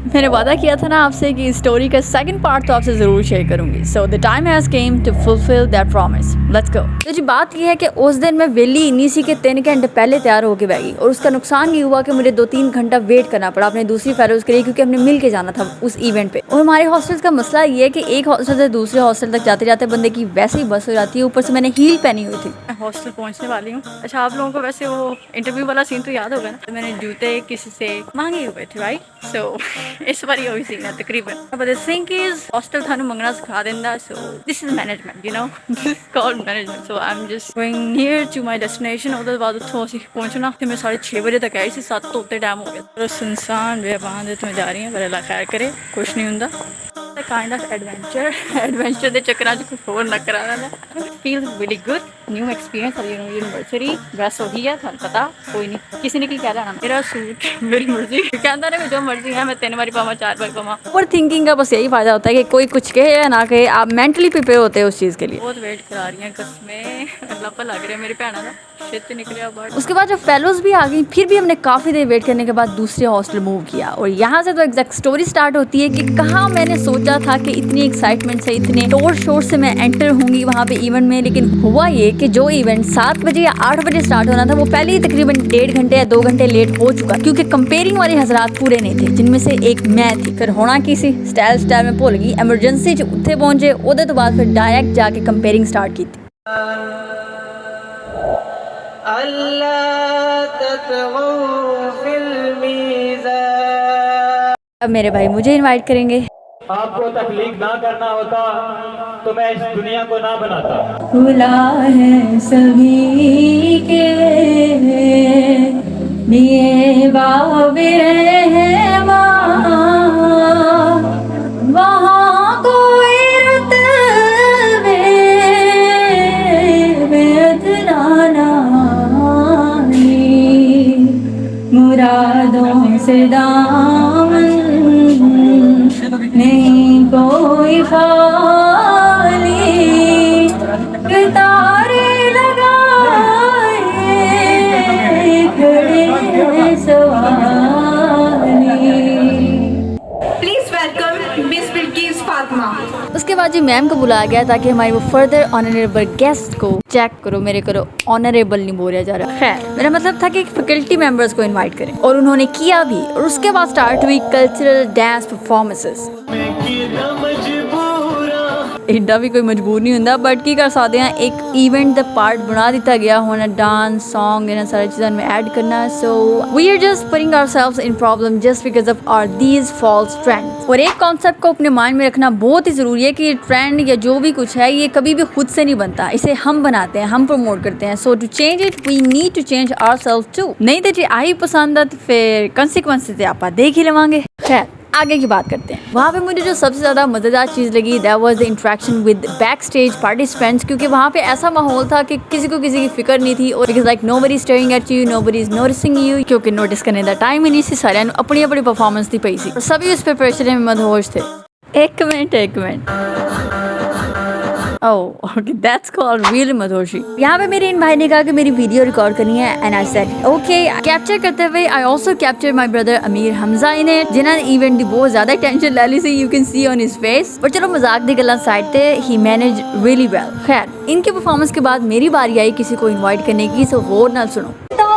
मैंने वादा किया था ना आपसे कि स्टोरी का सेकंड पार्ट तो आपसे ज़रूर शेयर करूंगी। So the time has came to fulfil that promise, let's go. तो जी बात यह है कि उस दिन मैं वेली इन्हीं सी के 3 घंटे पहले तैयार होकर बैठी और उसका नुकसान ये हुआ कि मुझे 2-3 घंटा वेट करना पड़ा अपने दूसरी फेलोज़ के लिए, क्योंकि हमने मिल के जाना था उस इवेंट पे। और हमारे हॉस्टल का मसला ये है कि एक हॉस्टल से दूसरे हॉस्टल तक जाते जाते बंदे की वैसे ही बस हो जाती है, ऊपर से मैंने हील पहनी हुई थी। मैं हॉस्टल पहुंचने वाली हूँ। अच्छा, आप लोगों को वैसे वो इंटरव्यू वाला सीन तो याद होगा ना, तो मैंने जूते किसी से मांगे हुए थे, राइट? सो इस बार वही सीन है तकरीबन। But the thing is hostel थानू मंगना सिखा देंदा। So this is management, you know, this is called management. So I am just going near to my destination. ਉਹਦੇ ਬਾਅਦ ਉੱਥੋਂ ਅਸੀਂ ਪਹੁੰਚਣਾ ਤੇ ਮੈਂ 6:30 ਵਜੇ ਤੱਕ ਆਈ ਸੀ, 7 ਤੋਂ ਉੱਤੇ ਟਾਈਮ ਹੋ ਗਿਆ। ਪਰ ਸੁਨਸਾਨ ਬੇਬਾਨ ਦੇ ਤੋਂ ਜਾ ਰਹੀ ਹਾਂ, ਪਰ ਅੱਲਾ ਖੈਰ ਕਰੇ, ਕੁਛ ਨਹੀਂ ਹੁੰਦਾ। काइंड ऑफ एडवेंचर के चक्कर कुछ होर ना करा देना। Feel really good, new experience of university. बस वही है, थानू पता कोई नहीं, किसी ने की कह लेना मेरा सूट मेरी मर्जी, कहता रहे जो मर्जी है, मैं 3 बार पावा 4 बार पावा। ओवर थिंकिंग का बस यही फायदा होता है कि कोई कुछ कहे या ना कहे, आप मेंटली प्रिपेयर होते हैं उस चीज़ के लिए। बहुत वेट करा रही हैं कसमें, अल्लाह पर लग रहा है मेरी भैन का शेत निकलिया बाहर। उसके बाद जब फेलोज भी आ गई, फिर भी हमने काफ़ी देर वेट करने के बाद दूसरे हॉस्टल मूव किया। और यहाँ से तो एग्जैक्ट स्टोरी स्टार्ट होती है कि कहाँ मैंने सोचा था कि इतनी एक्साइटमेंट से, इतने शोर शोर से मैं एंटर होंगी वहाँ पे इवेंट में। लेकिन हुआ ये कि जो इवेंट 7 बजे या 8 बजे स्टार्ट होना था, वो पहले ही तकरीबन 1.5 घंटे या 2 घंटे लेट हो चुका, क्योंकि कंपेयरिंग वाले हजरात पूरे नहीं थे, जिनमें से एक मैं थी। फिर होना की सी स्टाइल में भुल गई, एमरजेंसी च उत्थे पहुंचे, उहदे तो बाद फिर डायरेक्ट जाके कंपेयरिंग स्टार्ट की। अब मेरे भाई मुझे इनवाइट करेंगे। आपको तकलीफ ना करना होता तो मैं इस दुनिया को ना बनाता। खुला है सभी के लिए बाबे हैं वहाँ कोई रुतबे बेअदना नहीं, मुरादों से दामन नहीं कोई खाली, तारे लगाए खड़े हैं सवारी। Please welcome miss Bilkis Fatima. उसके बाद जी मैम को बुलाया गया ताकि हमारी वो फर्दर ऑनरेबल गेस्ट को चेक करो। मेरे करो ऑनरेबल नहीं बोला जा रहा, खैर मेरा मतलब था कि फैकल्टी मेंबर्स को इनवाइट करें, और उन्होंने किया भी। और उसके बाद स्टार्ट हुई कल्चरल डांस परफॉर्मेंसेस। एडा भी कोई मजबूर नहीं होंदा, बट की कर सकते हैं, एक इवेंट दा पार्ट बना दिता गया होना, डांस सॉन्ग इन सारी चीज़ों में ऐड करना। So we are just putting ourselves in problem just because of our these false trends. और एक कॉन्सेप्ट को अपने माइंड में रखना बहुत ही ज़रूरी है कि ट्रेंड या जो भी कुछ है, ये कभी भी खुद से नहीं बनता, इसे हम बनाते हैं, हम प्रमोट करते हैं। So to change it we need to change ourselves too. नहीं तो जी आई पसंद है तो फिर कंसिक्वेंसेस आप देख ही लवांगे। खैर आगे की बात करते हैं। वहाँ पे मुझे जो सबसे ज़्यादा मज़ेदार चीज़ लगी that was the interaction with back stage participants, क्योंकि वहाँ पे ऐसा माहौल था कि किसी को किसी की फिक्र नहीं थी। और because like nobody staring at you, nobody is noticing you, क्योंकि नोटिस करने का टाइम ही नहीं सी, सारे अपनी अपनी परफॉर्मेंस दी पई सी और सभी उस पर प्रेशर में मदहोश थे। एक minute oh okay, that's called real मधोशी। यहाँ पे मेरे इन भाई ने कहा कि मेरी वीडियो रिकॉर्ड करनी है, and I said okay. Capture करते हुए I also capture my brother Amir Hamza in it, जिन्होंने इवेंट की बहुत ज्यादा टेंशन ले ली सी, you can see on his face. पर चलो मजाक दी गल्लां साइड ते, ही मैनेज रियली वेल। खैर इनके परफॉर्मेंस के बाद मेरी बारी आई किसी को इन्वाइट करने की। सो गौर नाल सुनो।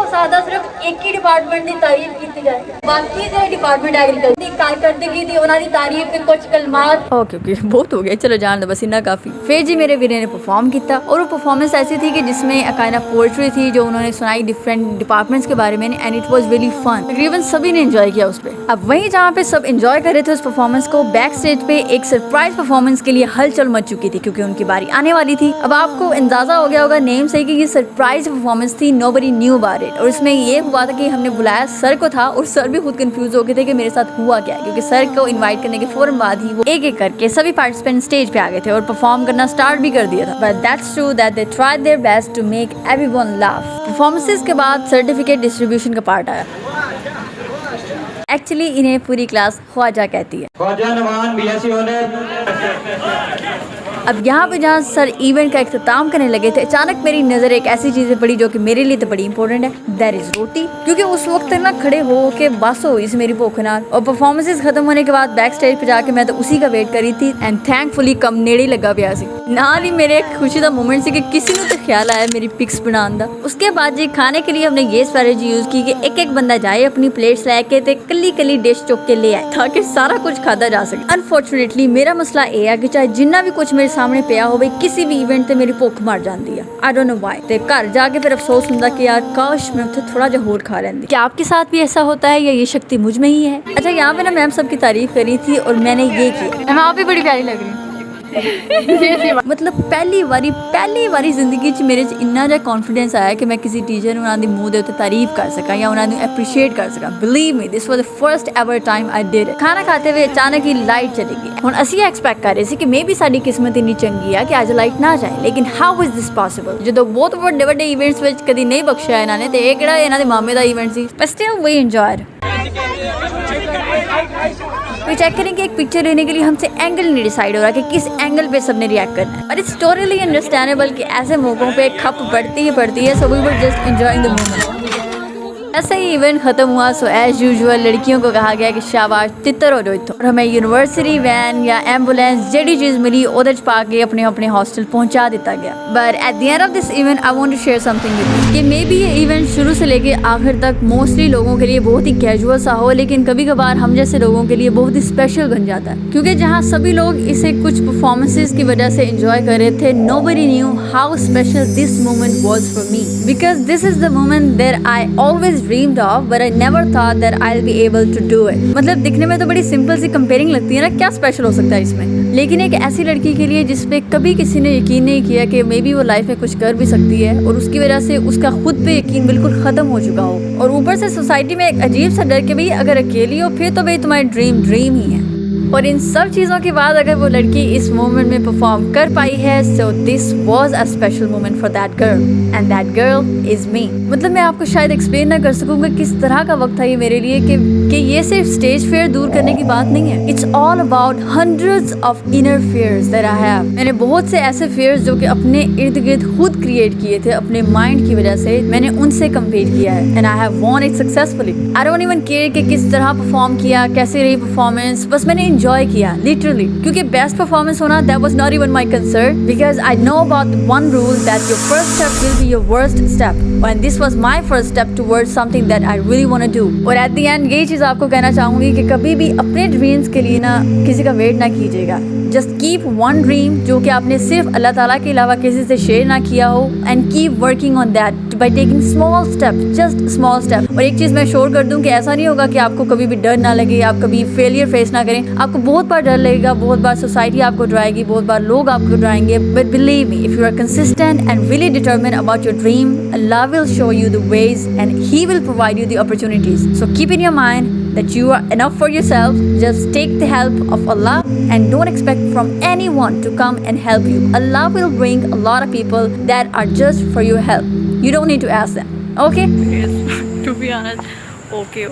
सादा सिर्फ एक ही डिपार्टमेंट की तारीफ की जाए, बाकी जो डिपार्टमेंट एग्रीकल्चर की कारकर्दगी थी, उन्होंने तारीफ के कुछ कलमात। ओके बहुत हो गया, चलो जान दो, बस इतना काफी। फिर जी मेरे वीरे ने परफॉर्म किया, और वो परफॉर्मेंस ऐसी थी कि जिसमें काइंड ऑफ पोएट्री थी जो उन्होंने सुनाई डिफरेंट डिपार्टमेंट्स के बारे में, and it was really fun. तकरीबन सभी ने एंजॉय किया उस पर। अब वहीं जहाँ पे सब एंजॉय कर रहे थे उस परफॉर्मेंस को, बैक स्टेज पे एक सरप्राइज परफॉर्मेंस के लिए हलचल मच चुकी थी, क्योंकि उनकी बारी आने वाली थी। अब आपको अंदाजा हो गया होगा नेम से कि ये सरप्राइज परफॉर्मेंस थी, नोबडी न्यू अबाउट इट। और इसमें ये हुआ था कि हमने बुलाया सर को था, और सर भी खुद कंफ्यूज हो गए थे कि मेरे साथ हुआ क्या है, क्योंकि सर को इनवाइट करने के फौरन बाद ही वो एक एक करके सभी पार्टिसिपेंट स्टेज पे आ गए थे और परफॉर्म करना स्टार्ट भी कर दिया था। But that's true that they tried their best to make everyone laugh. Performances के बाद सर्टिफिकेट डिस्ट्रीब्यूशन का पार्ट आया। एक्चुअली इन्हें पूरी क्लास ख्वाजा कहती है। Khwaja Nawan BSc honour. अब यहाँ पे जहाँ सर इवेंट का इख्तिताम करने लगे थे, अचानक मेरी नजर एक ऐसी चीज पे पड़ी जो कि मेरे लिए तो बड़ी इंपॉर्टेंट है, दैट इज रोटी। क्योंकि उस वक्त तक ना खड़े हो के बस हो इस मेरी भूख नाल, और परफॉर्मेंसेस खत्म होने के बाद बैक स्टेज पे जाके मैं तो उसी का वेट करी थी एंड थैंकफुली कम नेड़े लगा पिया सी। नाल ही मेरे एक खुशी का मोमेंट सी कि किसी ने तो ख्याल आया मेरी पिक्स बनाने दा। उसके बाद जी खाने के लिए हमने ये स्ट्रैटेजी यूज की कि एक एक बंदा जाए अपनी प्लेट्स लेके ते कली कली डिश चुक के ले आए ताकि सारा कुछ खादा जा सके। अनफॉर्चुनेटली मेरा मसला ये है कि चाहे जिन्ना भी कुछ मेरे सामने पिया हो, किसी भी इवेंट ते मेरी भुख मर जाती है। I don't know why. ते घर जाके फिर अफसोस होता कि यार काश मैं उसे थोड़ा जा होर खा लेंदी। क्या आपके साथ भी ऐसा होता है या ये शक्ति मुझ में ही है? अच्छा, यहाँ पे ना मैम सबकी तारीफ करी थी और मैंने ये किया। मैम आप भी बड़ी प्यारी लग रही हैं। मतलब पहली वारी जिंदगी च मेरे च इन्ना जा कॉन्फिडेंस आया कि मैं किसी टीचर ਨੂੰ ਉਹਨਾਂ ਦੀ ਮੂੰਹ ਦੇ ਉੱਤੇ ਤਾਰੀਫ ਕਰ ਸਕਾਂ या ਉਹਨਾਂ ਨੂੰ ਐਪਰੀਸ਼ੀਏਟ ਕਰ ਸਕਾਂ। Believe me this was the first ever time I did it. ਖਾਣਾ ਖਾਤੇ ਹੋਏ ਅਚਾਨਕ ਹੀ ਲਾਈਟ ਚਲੀ ਗਈ। ਹੁਣ ਅਸੀਂ ਐਕਸਪੈਕਟ ਕਰ ਰਹੇ ਸੀ ਕਿ ਮੇਬੀ ਸਾਡੀ ਕਿਸਮਤ ਇੰਨੀ ਚੰਗੀ ਆ ਕਿ ਅੱਜ ਲਾਈਟ ਨਾ ਜਾਏ, ਲੇਕਿਨ ਹਾਊ ਇਜ਼ ਦਿਸ ਪੋਸੀਬਲ? ਜਦੋਂ ਬਹੁਤ ਵੱਡੇ ਇਵੈਂਟਸ ਵਿੱਚ ਕਦੀ ਨਹੀਂ ਬਖਸ਼ਿਆ ਇਹਨਾਂ ਨੇ, ਤੇ ਇਹ ਕਿਹੜਾ ਇਹਨਾਂ ਦੇ ਮਾਮੇ ਦਾ ਇਵੈਂਟ ਸੀ। ਬਟ ਸਟਿਲ ਵੀ ਇੰਜॉयड। तो चेक करेंगे एक पिक्चर लेने के लिए हमसे एंगल नहीं डिसाइड हो रहा कि किस एंगल पे सबने रिएक्ट करना है, और इट्स टोटली अंडरस्टैंडेबल कि ऐसे मौकों पे खप पड़ती है, so we were just enjoying the moment. ऐसा ही इवेंट खत्म हुआ, सो एज यूजुअल लड़कियों को कहा गया कि शाबाश तितर हो जाओ इत्थों, और हमें यूनिवर्सिटी वैन या एम्बुलेंस जेडी चीज़ मिली ओहदे च पा के अपने अपने हॉस्टल पहुंचा दिता गया। But at the end of this event I want to share something with you कि मे बी ये इवेंट शुरू से लेके आखिर तक मोस्टली लोगों के लिए बहुत ही कैजुअल सा हो, लेकिन कभी कभार हम जैसे लोगों के लिए बहुत ही स्पेशल बन जाता है। क्योंकि जहाँ सभी लोग इसे कुछ परफॉर्मेंसेस की वजह से एंजॉय कर रहे थे, nobody knew how special this moment was for me, because this is the moment that I always dreamed of, but I never thought that I'll be able to do it। मतलब दिखने में तो बड़ी simple सी comparing लगती है ना, क्या special हो सकता है इसमें, लेकिन एक ऐसी लड़की के लिए जिस पे कभी किसी ने यकीन नहीं किया कि मे बी वो लाइफ में कुछ कर भी सकती है, और उसकी वजह से उसका खुद पे यकीन बिल्कुल खत्म हो चुका हो, और ऊपर से सोसाइटी में एक अजीब सा डर कि भाई अगर अकेली हो फिर तो भाई तुम्हारी ड्रीम ही है। और इन सब चीज़ों के बाद अगर वो लड़की इस मोमेंट में परफॉर्म कर पाई है, so this was a special moment for that girl, and that girl is me. मतलब मैं आपको शायद एक्सप्लेन ना कर सकूँगा किस तरह का वक्त था ये मेरे लिए कि ये सिर्फ स्टेज फेयर दूर करने की बात नहीं है। It's all about hundreds of inner fears that I have. मैंने बहुत से ऐसे फियर्स जो कि अपने इर्द गिर्द खुद क्रिएट किए थे अपने माइंड की वजह से, मैंने उनसे कम्पीट किया है, and I have won it successfully. I don't even care कि किस तरह परफॉर्म किया, कैसे रही परफॉर्मेंस, बस मैंने एंजॉय किया लिटरली, क्योंकि बेस्ट परफॉर्मेंस होना that was not even my concern, because I know about one rule that your first step will be your worst step, and this was my first step towards something that I really want to do. और at the end यही चीज़ आपको कहना चाहूँगी कि कभी भी अपने ड्रीम्स के लिए ना किसी का वेट ना कीजिएगा। जस्ट कीप वन ड्रीम जो कि आपने सिर्फ अल्लाह ताला के अलावा किसी से शेयर ना किया हो, and keep working on that by taking small step, just small step. और एक चीज़ मैं श्योर कर दूं कि ऐसा नहीं होगा कि आपको कभी भी डर ना लगे, आप कभी फेलियर फेस ना करें। आपको बहुत बार डर लगेगा, बहुत बार सोसाइटी आपको डराएगी, बहुत बार लोग आपको डराएंगे, but believe me, if you are consistent and really determined about your dream, Allah will show you the ways and he will provide you the opportunities. So keep in your mind that you are enough for yourself. Just take the help of Allah and don't expect from anyone to come and help you. Allah will bring a lot of people that are just for your help. You don't need to ask them. Okay? Yes, to be honest. Okay.